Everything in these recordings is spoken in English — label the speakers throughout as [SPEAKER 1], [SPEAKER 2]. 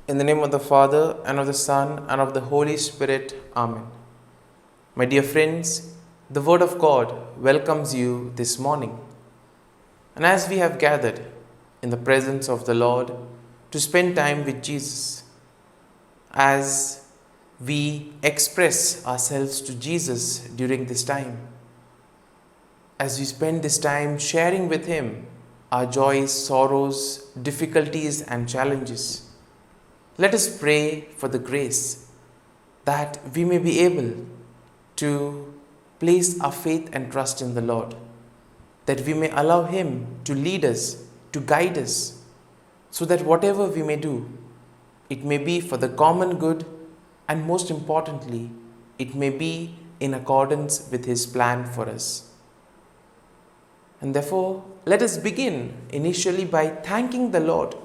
[SPEAKER 1] In the name of the Father, and of the Son, and of the Holy Spirit. Amen. My dear friends, the Word of God welcomes you this morning. And as we have gathered in the presence of the Lord to spend time with Jesus, as we express ourselves to Jesus during this time, as we spend this time sharing with Him our joys, sorrows, difficulties, and challenges, let us pray for the grace that we may be able to place our faith and trust in the Lord, that we may allow Him to lead us, to guide us, so that whatever we may do, it may be for the common good, and most importantly, it may be in accordance with His plan for us. And therefore, let us begin initially by thanking the Lord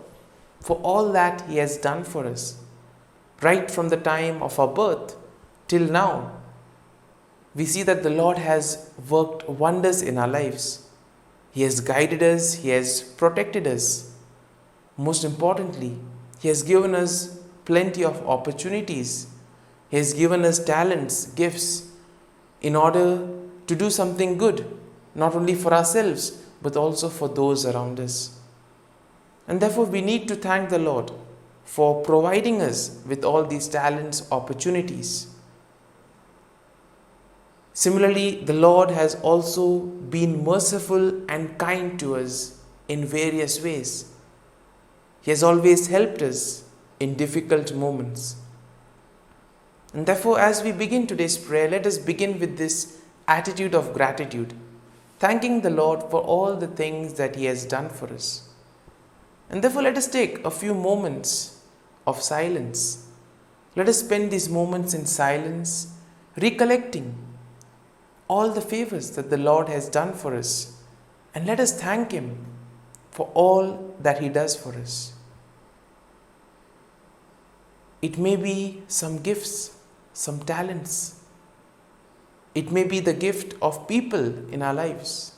[SPEAKER 1] for all that He has done for us, right from the time of our birth till now. We see that the Lord has worked wonders in our lives. He has guided us, He has protected us. Most importantly, He has given us plenty of opportunities. He has given us talents, gifts, in order to do something good, not only for ourselves, but also for those around us. And therefore, we need to thank the Lord for providing us with all these talents, opportunities. Similarly, the Lord has also been merciful and kind to us in various ways. He has always helped us in difficult moments. And therefore, as we begin today's prayer, let us begin with this attitude of gratitude, thanking the Lord for all the things that He has done for us. And therefore, let us take a few moments of silence. Let us spend these moments in silence, recollecting all the favors that the Lord has done for us. And let us thank Him for all that He does for us. It may be some gifts, some talents. It may be the gift of people in our lives.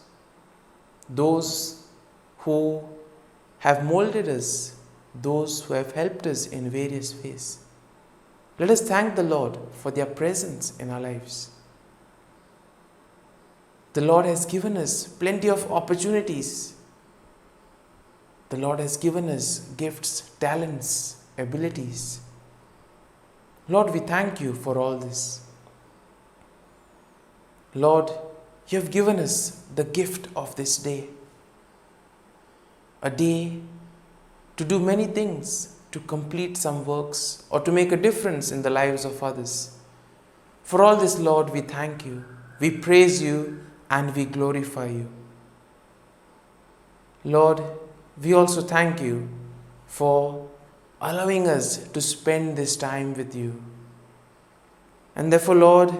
[SPEAKER 1] Those who have molded us, those who have helped us in various ways. Let us thank the Lord for their presence in our lives. The Lord has given us plenty of opportunities. The Lord has given us gifts, talents, abilities. Lord, we thank You for all this. Lord, You have given us the gift of this day. A day to do many things, to complete some works, or to make a difference in the lives of others. For all this, Lord, we thank You, we praise You, and we glorify You. Lord, we also thank You for allowing us to spend this time with You. And therefore, Lord,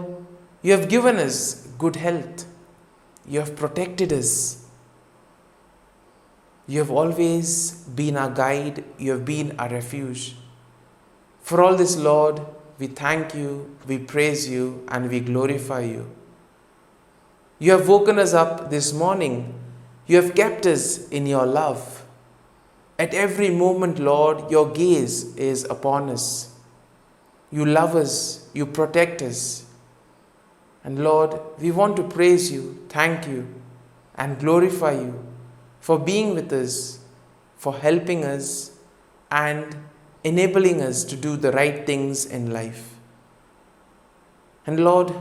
[SPEAKER 1] You have given us good health. You have protected us. You have always been our guide. You have been our refuge. For all this, Lord, we thank You, we praise You, and we glorify You. You have woken us up this morning. You have kept us in Your love. At every moment, Lord, Your gaze is upon us. You love us, You protect us. And Lord, we want to praise You, thank You, and glorify You for being with us, for helping us, and enabling us to do the right things in life. And Lord,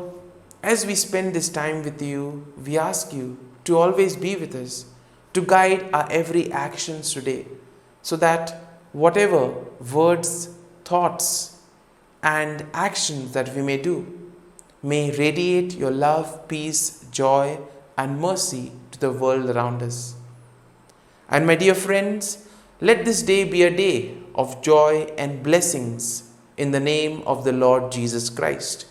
[SPEAKER 1] as we spend this time with You, we ask You to always be with us, to guide our every actions today, so that whatever words, thoughts, and actions that we may do may radiate Your love, peace, joy, and mercy to the world around us. And my dear friends, let this day be a day of joy and blessings in the name of the Lord Jesus Christ.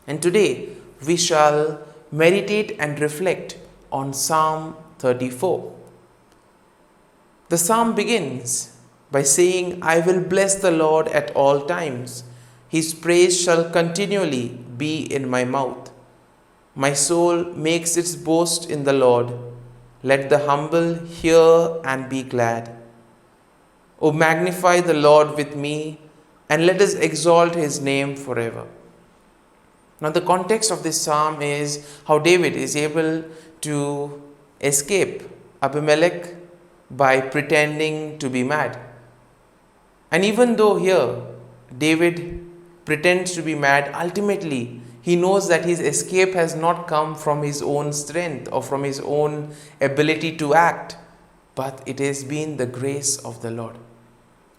[SPEAKER 1] And today we shall meditate and reflect on Psalm 34. The psalm begins by saying, I will bless the Lord at all times. His praise shall continually be in my mouth. My soul makes its boast in the Lord. Let the humble hear and be glad. O magnify the Lord with me, and let us exalt his name forever. Now the context of this psalm is how David is able to escape Abimelech by pretending to be mad. And even though here David pretends to be mad, ultimately he knows that his escape has not come from his own strength or from his own ability to act, but it has been the grace of the Lord.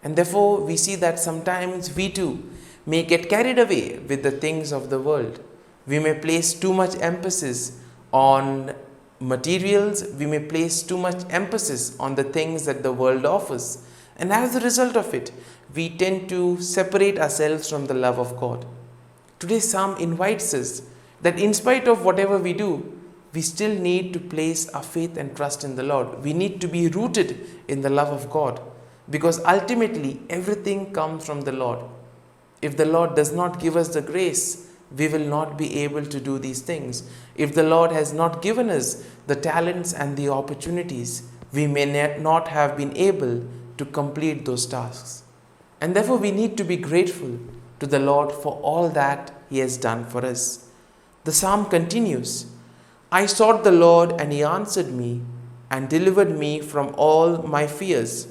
[SPEAKER 1] And therefore we see that sometimes we too may get carried away with the things of the world. We may place too much emphasis on materials, we may place too much emphasis on the things that the world offers. And as a result of it, we tend to separate ourselves from the love of God. Today's psalm invites us that in spite of whatever we do, we still need to place our faith and trust in the Lord. We need to be rooted in the love of God, because ultimately everything comes from the Lord. If the Lord does not give us the grace, we will not be able to do these things. If the Lord has not given us the talents and the opportunities, we may not have been able to complete those tasks. And therefore we need to be grateful to the Lord for all that he has done for us. The psalm continues, I sought the Lord and he answered me and delivered me from all my fears.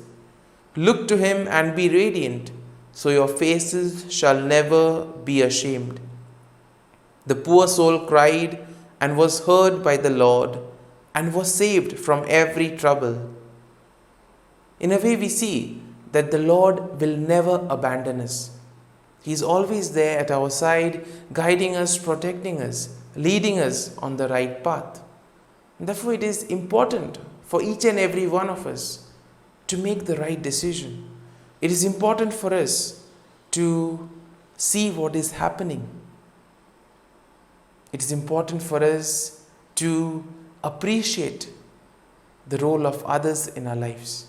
[SPEAKER 1] Look to him and be radiant, so your faces shall never be ashamed. The poor soul cried and was heard by the Lord and was saved from every trouble. In a way, we see that the Lord will never abandon us. He is always there at our side, guiding us, protecting us, leading us on the right path. And therefore, it is important for each and every one of us to make the right decision. It is important for us to see what is happening. It is important for us to appreciate the role of others in our lives.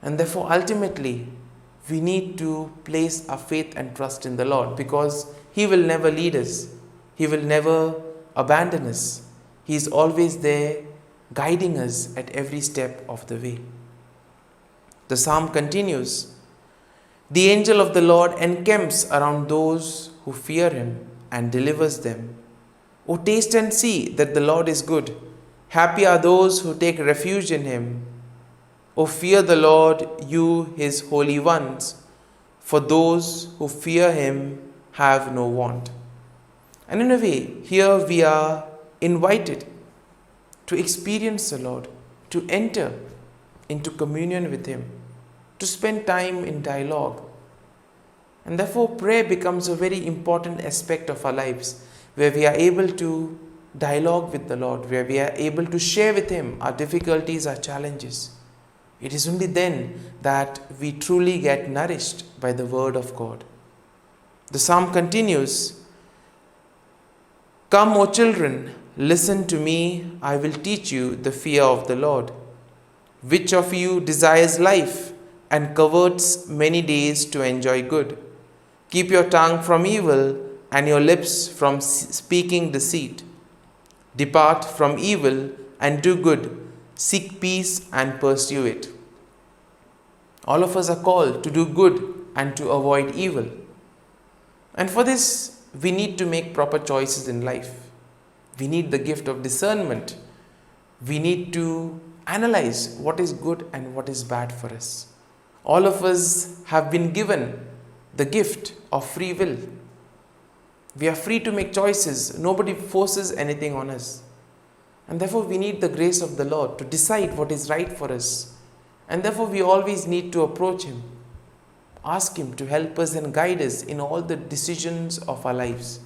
[SPEAKER 1] And therefore, ultimately, we need to place our faith and trust in the Lord, because he will never lead us. He will never abandon us. He is always there guiding us at every step of the way. The psalm continues, the angel of the Lord encamps around those who fear him and delivers them. O taste and see that the Lord is good. Happy are those who take refuge in him. O fear the Lord, you his holy ones, for those who fear him have no want. And in a way, here we are invited to experience the Lord, to enter into communion with him, to spend time in dialogue. And therefore, prayer becomes a very important aspect of our lives, where we are able to dialogue with the Lord, where we are able to share with him our difficulties, our challenges. It is only then that we truly get nourished by the word of God. The psalm continues, come, O children, listen to me, I will teach you the fear of the Lord. Which of you desires life and covets many days to enjoy good? Keep your tongue from evil and your lips from speaking deceit. Depart from evil and do good. Seek peace and pursue it. All of us are called to do good and to avoid evil. And for this, we need to make proper choices in life. We need the gift of discernment. We need to analyze what is good and what is bad for us. All of us have been given the gift of free will. We are free to make choices. Nobody forces anything on us. And therefore, we need the grace of the Lord to decide what is right for us. And therefore, we always need to approach him, ask him to help us and guide us in all the decisions of our lives.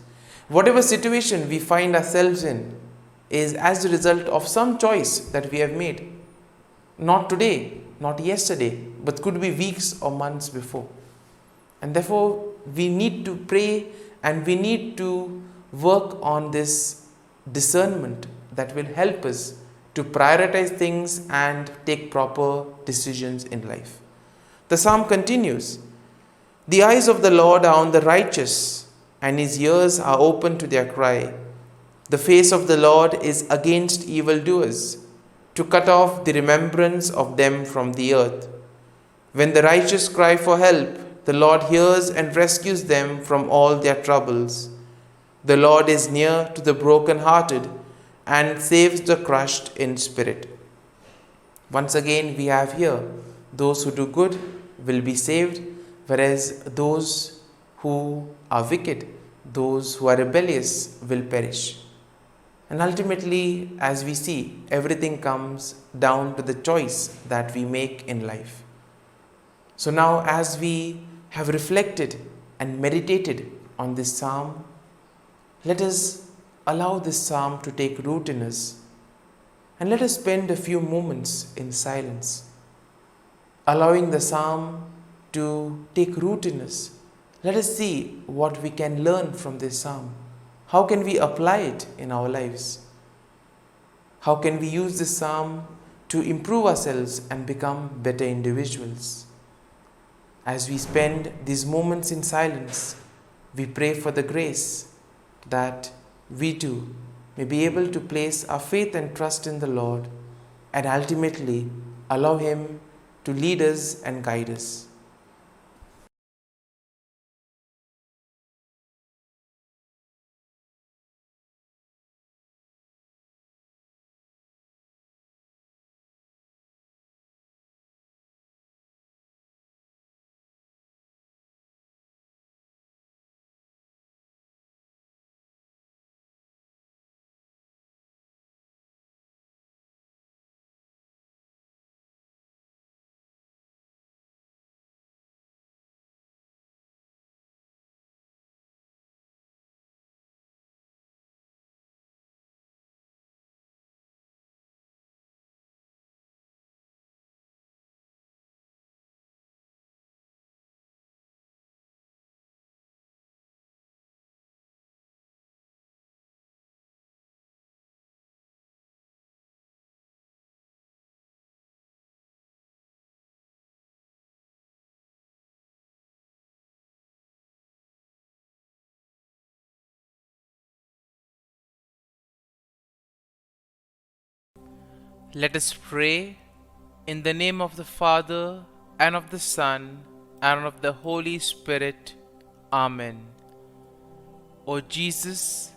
[SPEAKER 1] Whatever situation we find ourselves in is as a result of some choice that we have made. Not today, not yesterday, but could be weeks or months before. And therefore, we need to pray and we need to work on this discernment that will help us to prioritize things and take proper decisions in life. The psalm continues, the eyes of the Lord are on the righteous, and his ears are open to their cry. The face of the Lord is against evildoers, to cut off the remembrance of them from the earth. When the righteous cry for help, the Lord hears and rescues them from all their troubles. The Lord is near to the broken-hearted and saves the crushed in spirit. Once again, we have here, those who do good will be saved, whereas those who are wicked, those who are rebellious, will perish. And ultimately, as we see, everything comes down to the choice that we make in life. So now, as we have reflected and meditated on this psalm, let us allow this psalm to take root in us, and let us spend a few moments in silence, allowing the psalm to take root in us. Let us see what we can learn from this psalm. How can we apply it in our lives? How can we use this psalm to improve ourselves and become better individuals? As we spend these moments in silence, we pray for the grace that we too may be able to place our faith and trust in the Lord and ultimately allow Him to lead us and guide us. Let us pray in the name of the Father, and of the Son, and of the Holy Spirit. Amen. O Jesus,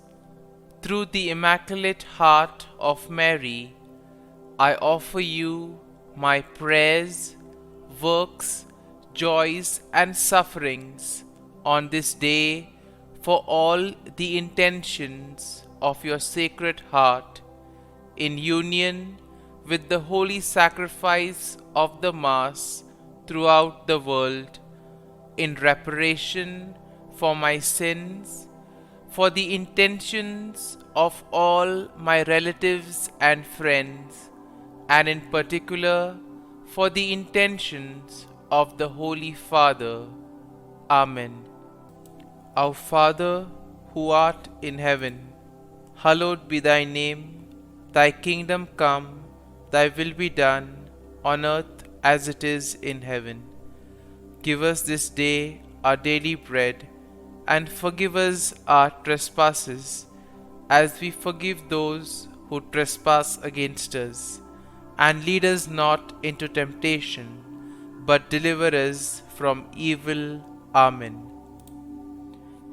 [SPEAKER 1] through the Immaculate Heart of Mary, I offer you my prayers, works, joys, and sufferings on this day for all the intentions of your Sacred Heart, in union with the holy sacrifice of the Mass throughout the world, in reparation for my sins, for the intentions of all my relatives and friends, and in particular for the intentions of the Holy Father. Amen. Our Father, who art in heaven, hallowed be thy name. Thy kingdom come, thy will be done, on earth as it is in heaven. Give us this day our daily bread, and forgive us our trespasses, as we forgive those who trespass against us. And lead us not into temptation, but deliver us from evil. Amen.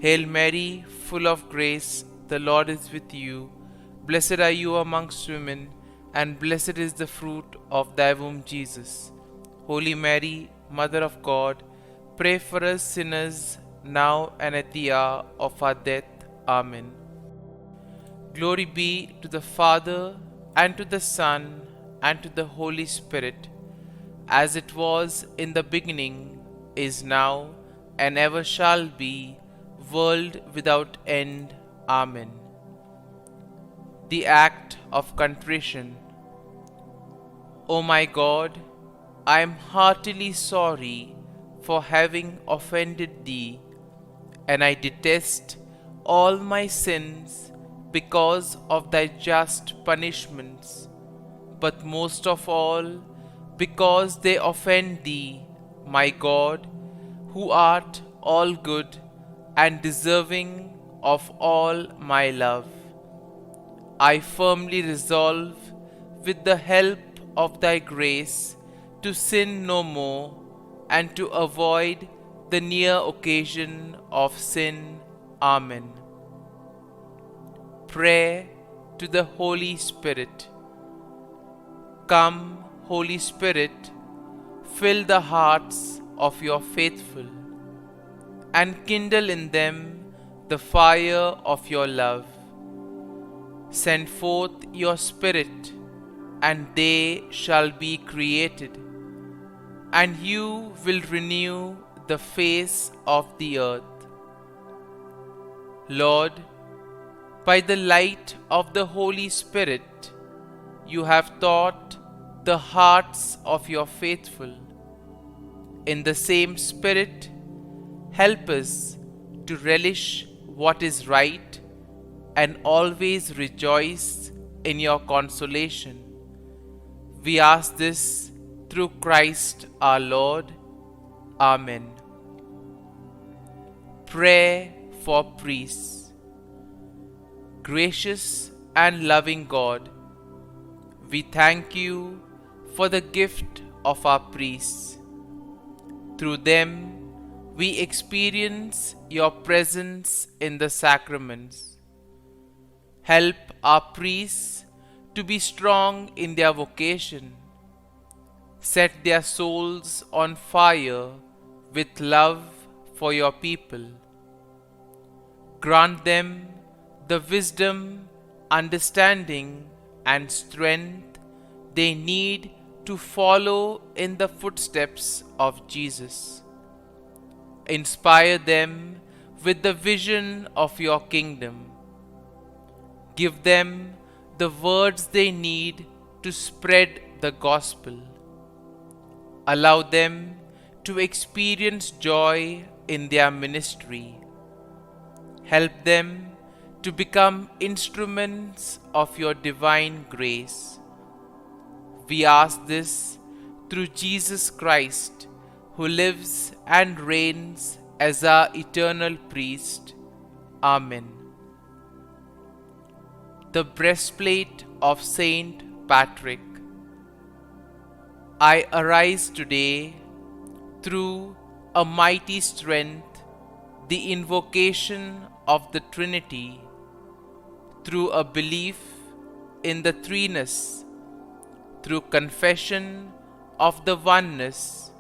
[SPEAKER 1] Hail Mary, full of grace, the Lord is with you. Blessed are you amongst women, and blessed is the fruit of thy womb, Jesus. Holy Mary, Mother of God, pray for us sinners, now and at the hour of our death. Amen. Glory be to the Father, and to the Son, and to the Holy Spirit, as it was in the beginning, is now, and ever shall be, world without end. Amen. The Act of Contrition. O my God, I am heartily sorry for having offended Thee, and I detest all my sins because of Thy just punishments, but most of all because they offend Thee, my God, who art all good and deserving of all my love. I firmly resolve, with the help of Thy grace, to sin no more, and to avoid the near occasion of sin. Amen. Prayer to the Holy Spirit. Come, Holy Spirit, fill the hearts of your faithful, and kindle in them the fire of your love. Send forth your Spirit, and they shall be created, and you will renew the face of the earth. Lord, by the light of the Holy Spirit, you have taught the hearts of your faithful. In the same Spirit, help us to relish what is right and always rejoice in your consolation. We ask this through Christ our Lord. Amen. Prayer for priests. Gracious and loving God, we thank you for the gift of our priests. Through them, we experience your presence in the sacraments. Help our priests to be strong in their vocation. Set their souls on fire with love for your people. Grant them the wisdom, understanding, and strength they need to follow in the footsteps of Jesus. Inspire them with the vision of your kingdom. Give them the words they need to spread the gospel. Allow them to experience joy in their ministry. Help them to become instruments of your divine grace. We ask this through Jesus Christ, who lives and reigns as our eternal priest. Amen. The breastplate of Saint Patrick. I arise today through a mighty strength, the invocation of the Trinity, through a belief in the threeness, through confession of the oneness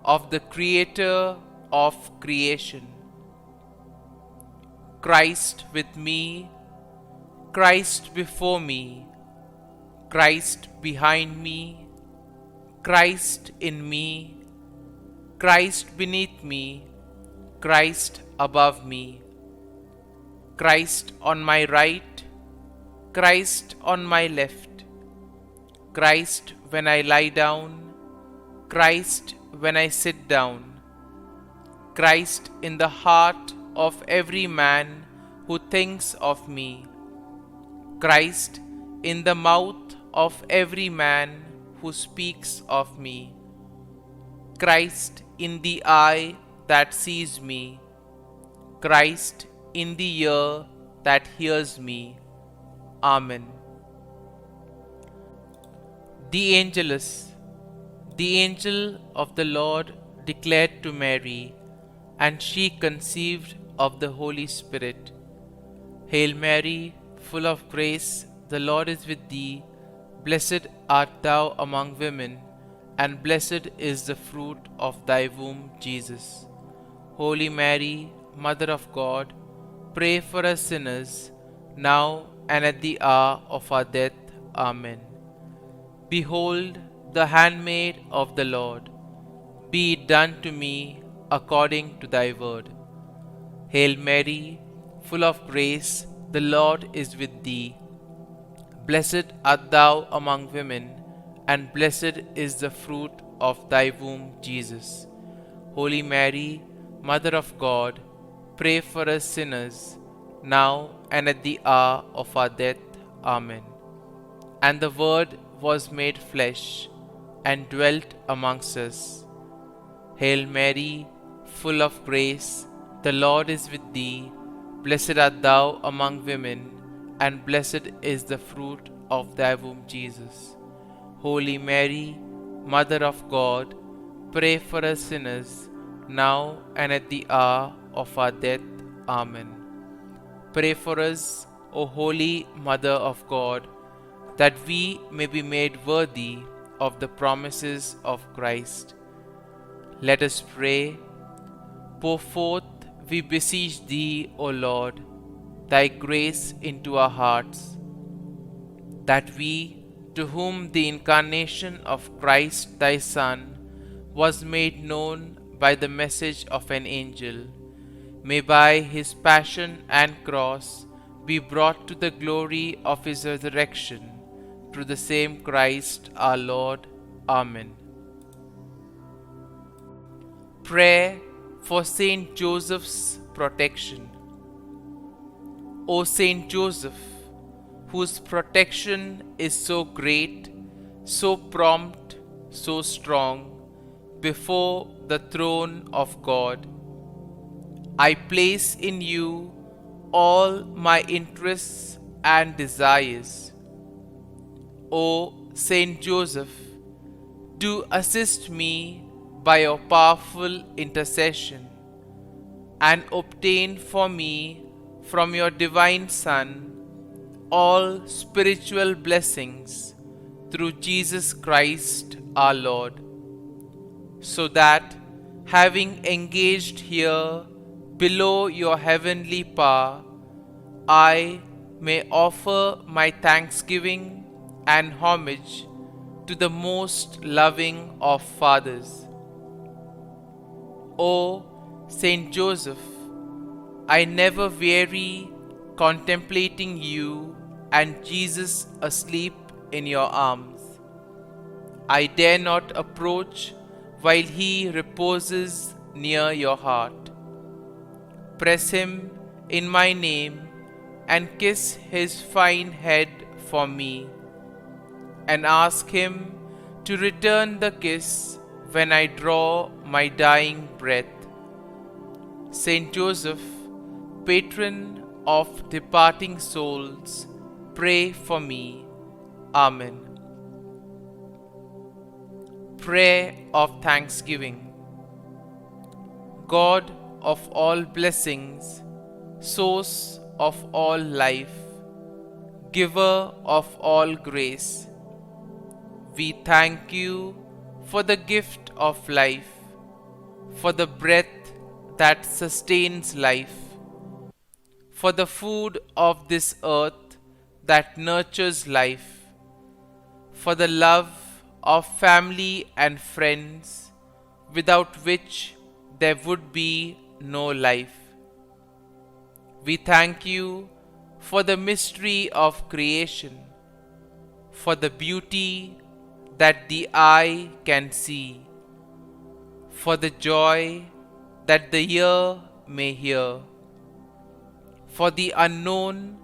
[SPEAKER 1] of the Creator of creation. Christ with me, Christ before me, Christ behind me, Christ in me, Christ beneath me, Christ above me, Christ on my right, Christ on my left, Christ when I lie down, Christ when I sit down, Christ in the heart of every man who thinks of me, Christ in the mouth of every man who speaks of me, Christ in the eye that sees me, Christ in the ear that hears me. Amen. The Angelus. The angel of the Lord declared to Mary, and she conceived of the Holy Spirit. Hail Mary, full of grace, the Lord is with thee. Blessed art thou among women, and blessed is the fruit of thy womb, Jesus. Holy Mary, Mother of God, pray for us sinners, now and at the hour of our death. Amen. Behold, the handmaid of the Lord. Be it done to me according to thy word. Hail Mary, full of grace, the Lord is with thee. Blessed art thou among women, and blessed is the fruit of thy womb, Jesus. Holy Mary, Mother of God, pray for us sinners, now and at the hour of our death. Amen. And the Word was made flesh, and dwelt amongst us. Hail Mary, full of grace, the Lord is with thee. Blessed art thou among women, and blessed is the fruit of thy womb, Jesus. Holy Mary, Mother of God, pray for us sinners, now and at the hour of our death. Amen. Pray for us, O Holy Mother of God, that we may be made worthy of the promises of Christ. Let us pray. Pour forth, we beseech thee, O Lord, thy grace into our hearts, that we, to whom the incarnation of Christ thy Son was made known by the message of an angel, may by his passion and cross be brought to the glory of his resurrection, through the same Christ our Lord. Amen. Prayer for Saint Joseph's protection. O Saint Joseph, whose protection is so great, so prompt, so strong, before the throne of God, I place in you all my interests and desires. O Saint Joseph, do assist me by your powerful intercession, and obtain for me from your divine Son all spiritual blessings through Jesus Christ our Lord, so that, having engaged here below your heavenly power, I may offer my thanksgiving and homage to the most loving of fathers. O Saint Joseph, I never weary contemplating you and Jesus asleep in your arms. I dare not approach while he reposes near your heart. Press him in my name and kiss his fine head for me, and ask him to return the kiss when I draw my dying breath. Saint Joseph, patron of departing souls, pray for me. Amen. Prayer of Thanksgiving. God of all blessings, source of all life, giver of all grace, we thank you for the gift of life, for the breath that sustains life, for the food of this earth that nurtures life, for the love of family and friends, without which there would be no life. We thank you for the mystery of creation, for the beauty that the eye can see, for the joy that the ear may hear, for the unknown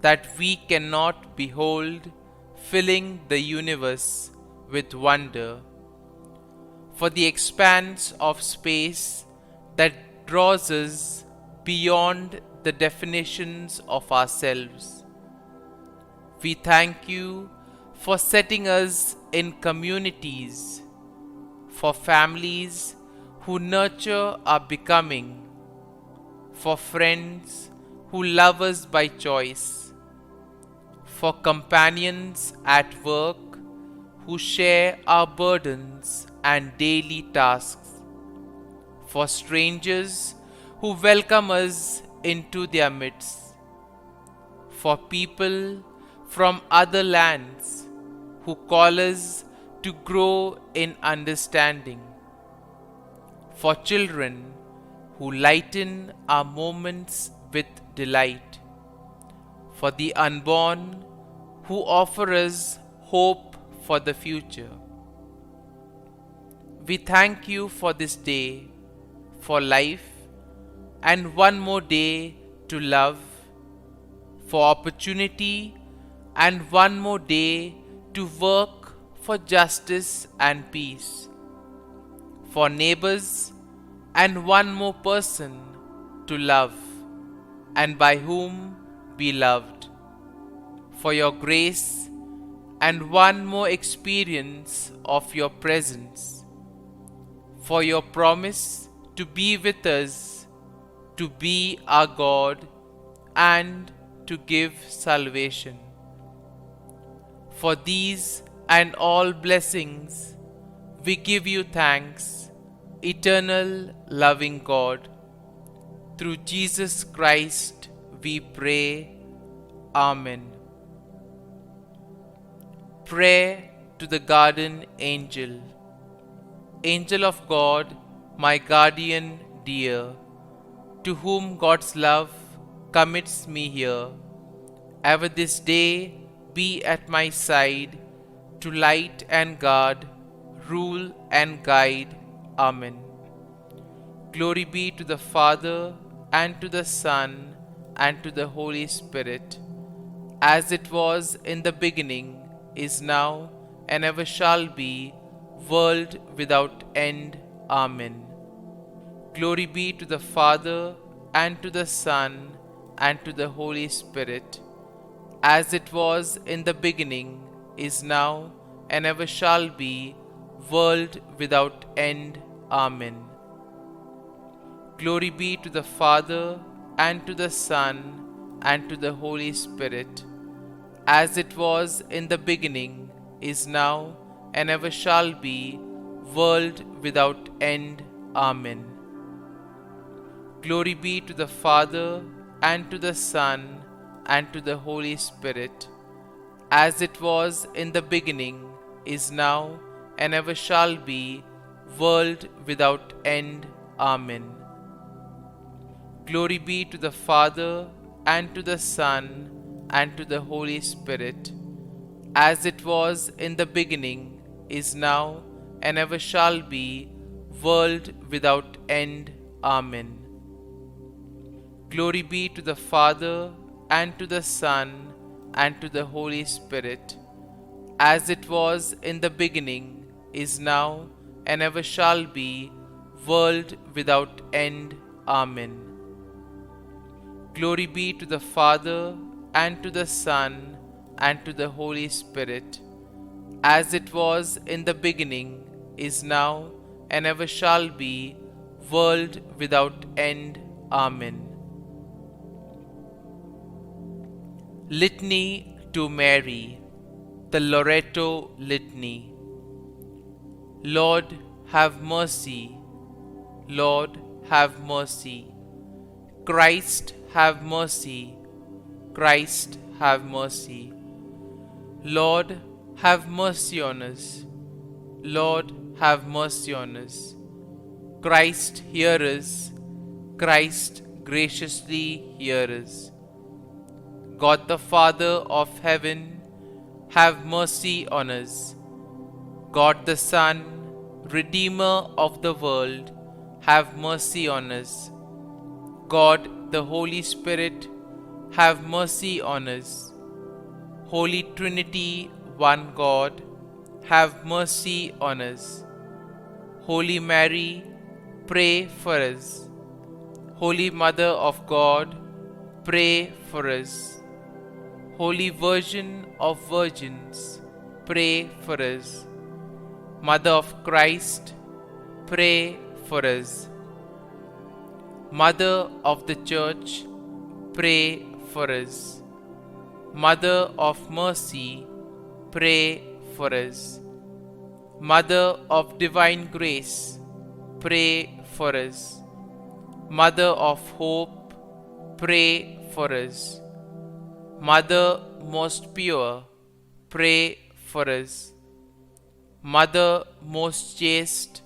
[SPEAKER 1] that we cannot behold, filling the universe with wonder, for the expanse of space that draws us beyond the definitions of ourselves. We thank you for setting us in communities, for families who nurture our becoming, for friends who love us by choice, for companions at work who share our burdens and daily tasks, for strangers who welcome us into their midst, for people from other lands who call us to grow in understanding, for children who lighten our moments with delight, for the unborn who offer us hope for the future. We thank you for this day, for life, and one more day to love, for opportunity, and one more day to work for justice and peace, for neighbors, and one more person to love, and by whom be loved, for your grace, and one more experience of your presence, for your promise to be with us, to be our God, and to give salvation. For these and all blessings, we give you thanks, eternal loving God. Through Jesus Christ we pray. Amen. Prayer to the Guardian Angel. Angel of God, my guardian dear, to whom God's love commits me here, ever this day be at my side, to light and guard, rule and guide. Amen. Glory be to the Father, and to the Son, and to the Holy Spirit, as it was in the beginning, is now, and ever shall be, world without end. Amen. Glory be to the Father, and to the Son, and to the Holy Spirit, as it was in the beginning, is now, and ever shall be, world without end. Amen. Glory be to the Father, and to the Son, and to the Holy Spirit, as it was in the beginning, is now, and ever shall be, world without end. Amen. Glory be to the Father, and to the Son, and to the Holy Spirit, as it was in the beginning, is now, and ever shall be, world without end. Amen. Glory be to the Father, and to the Son, and to the Holy Spirit, as it was in the beginning, is now, and ever shall be, world without end. Amen. Glory be to the Father, and to the Son, and to the Holy Spirit, as it was in the beginning, is now, and ever shall be, world without end. Amen. Glory be to the Father, and to the Son, and to the Holy Spirit, as it was in the beginning, is now, and ever shall be, world without end. Amen. Litany to Mary, the LORETO Litany. Lord, have mercy. Lord, have mercy. Christ, have mercy. Christ, have mercy. Lord, have mercy on us. Lord, have mercy on us. Christ, hear us. Christ, graciously hear us. God the Father of heaven, have mercy on us. God the Son, Redeemer of the world, have mercy on us. God the Holy Spirit, have mercy on us. Holy Trinity, one God, have mercy on us. Holy Mary, pray for us. Holy Mother of God, pray for us. Holy Virgin of Virgins, pray for us. Mother of Christ, pray for us. Mother of the Church, pray for us. Mother of Mercy, pray for us. Mother of Divine Grace, pray for us. Mother of Hope, pray for us. Mother most pure, pray for us. Mother most chaste,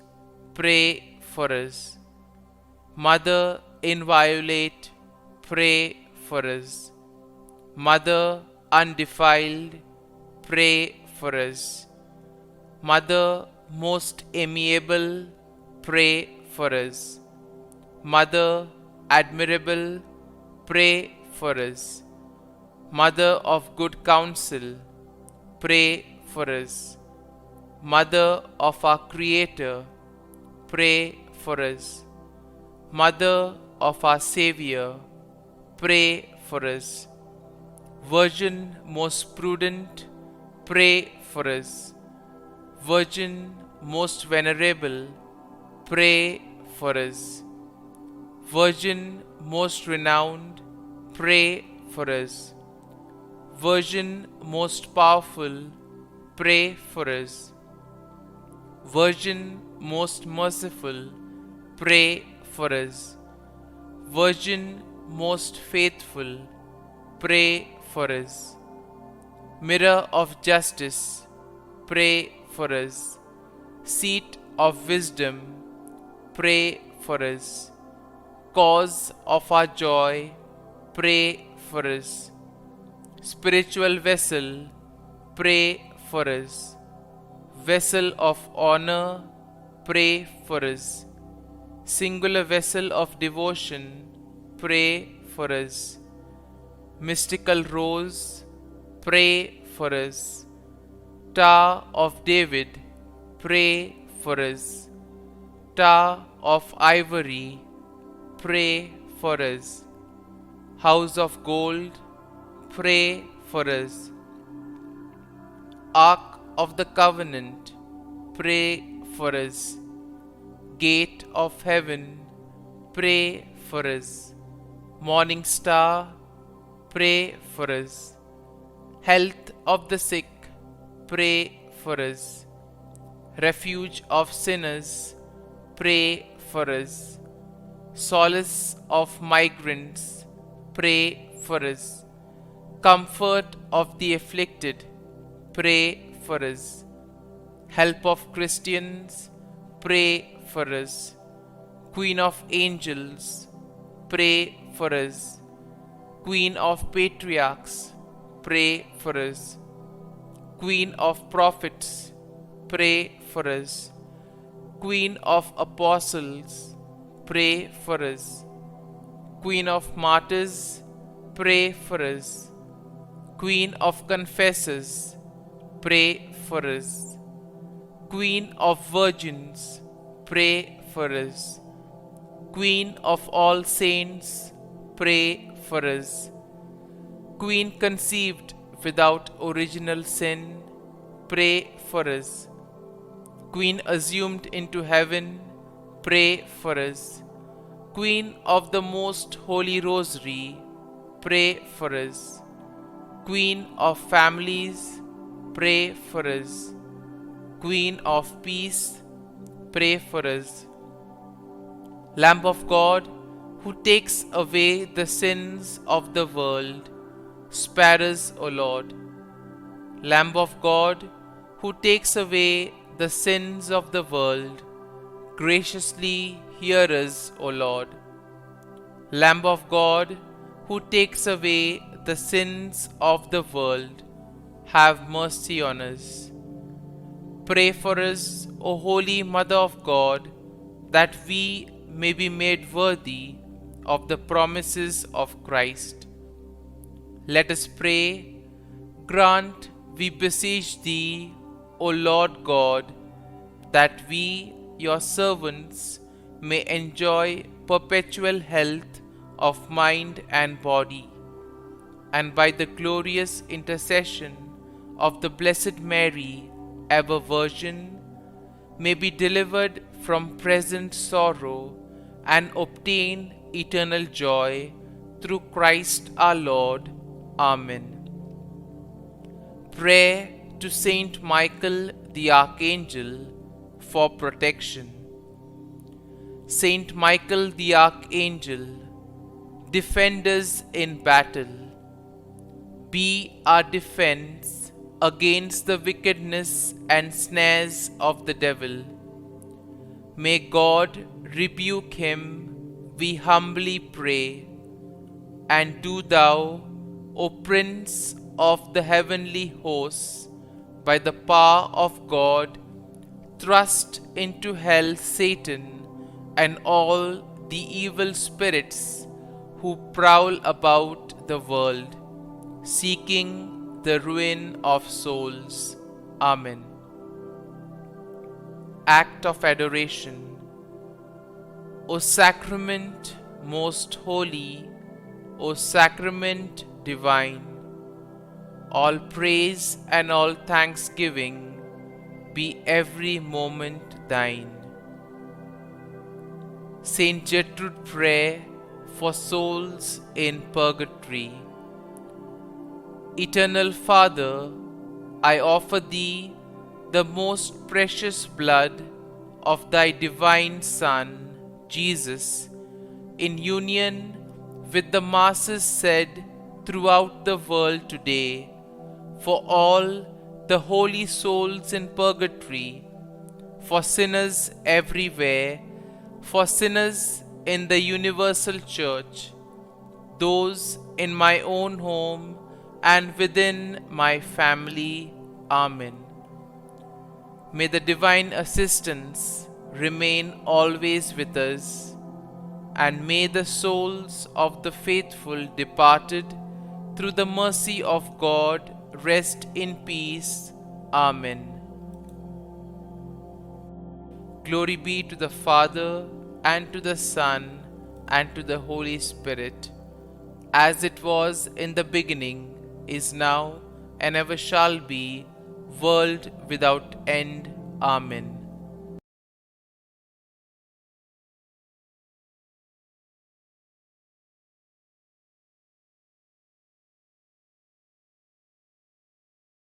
[SPEAKER 1] pray for us. Mother inviolate, pray for us. Mother undefiled, pray for us. Mother most amiable, pray for us. Mother admirable, pray for us. Mother of good counsel, pray for us. Mother of our Creator, pray for us. Mother of our Savior, pray for us. Virgin most prudent, pray for us. Virgin most venerable, pray for us. Virgin most renowned, pray for us. Virgin most powerful, pray for us. Virgin most merciful, pray for us. Virgin most faithful, pray for us. Mirror of justice, pray for us. Seat of wisdom, pray for us. Cause of our joy, pray for us. Spiritual vessel, pray for us. Vessel of honor, pray for us. Singular vessel of devotion, pray for us. Mystical rose, pray for us. Tower of David, pray for us. Tower of ivory, pray for us. House of gold, pray for us. Ark of the covenant, pray for us. Gate of heaven, pray for us. Morning star, pray for us. Health of the sick, pray for us. Refuge of sinners, pray for us. Solace of migrants, pray for us. Comfort of the afflicted, pray for us. Help of Christians, pray for us. Queen of angels, pray for us. Queen of patriarchs, pray for us. Queen of prophets, pray for us. Queen of apostles, pray for us. Queen of martyrs, pray for us. Queen of confessors, pray for us. Queen of virgins, pray for us. Queen of all saints, pray for us. Queen conceived without original sin, pray for us. Queen assumed into heaven, pray for us. Queen of the most holy rosary, pray for us. Queen of families, pray for us. Queen of peace, pray for us. Lamb of God, who takes away the sins of the world, spare us, O Lord. Lamb of God, who takes away the sins of the world, graciously hear us, O Lord. Lamb of God, who takes away the sins of the world, have mercy on us. Pray for us, O Holy Mother of God, that we may be made worthy of the promises of Christ. Let us pray. Grant, we beseech Thee, O Lord God, that we, Your servants, may enjoy perpetual health of mind and body, and by the glorious intercession of the Blessed Mary, ever Virgin, may be delivered from present sorrow and obtain eternal joy through Christ our Lord. Amen. Prayer to Saint Michael the Archangel for protection. Saint Michael the Archangel, defend us in battle. Be our defense against the wickedness and snares of the devil. May God rebuke him, we humbly pray. And do Thou, O Prince of the heavenly hosts, by the power of God, thrust into hell Satan and all the evil spirits who prowl about the world, seeking the ruin of souls. Amen. Act of Adoration. O Sacrament most holy, O Sacrament divine, all praise and all thanksgiving be every moment Thine. Saint Gertrude, pray for souls in purgatory. Eternal Father, I offer Thee the most precious blood of Thy divine Son, Jesus, in union with the masses said throughout the world today, for all the holy souls in purgatory, for sinners everywhere, for sinners in the universal church, those in my own home and within my family. Amen. May the divine assistance remain always with us, and may the souls of the faithful departed through the mercy of God rest in peace. Amen. Glory be to the Father, and to the Son, and to the Holy Spirit, as it was in the beginning, is now, and ever shall be, world without end. Amen.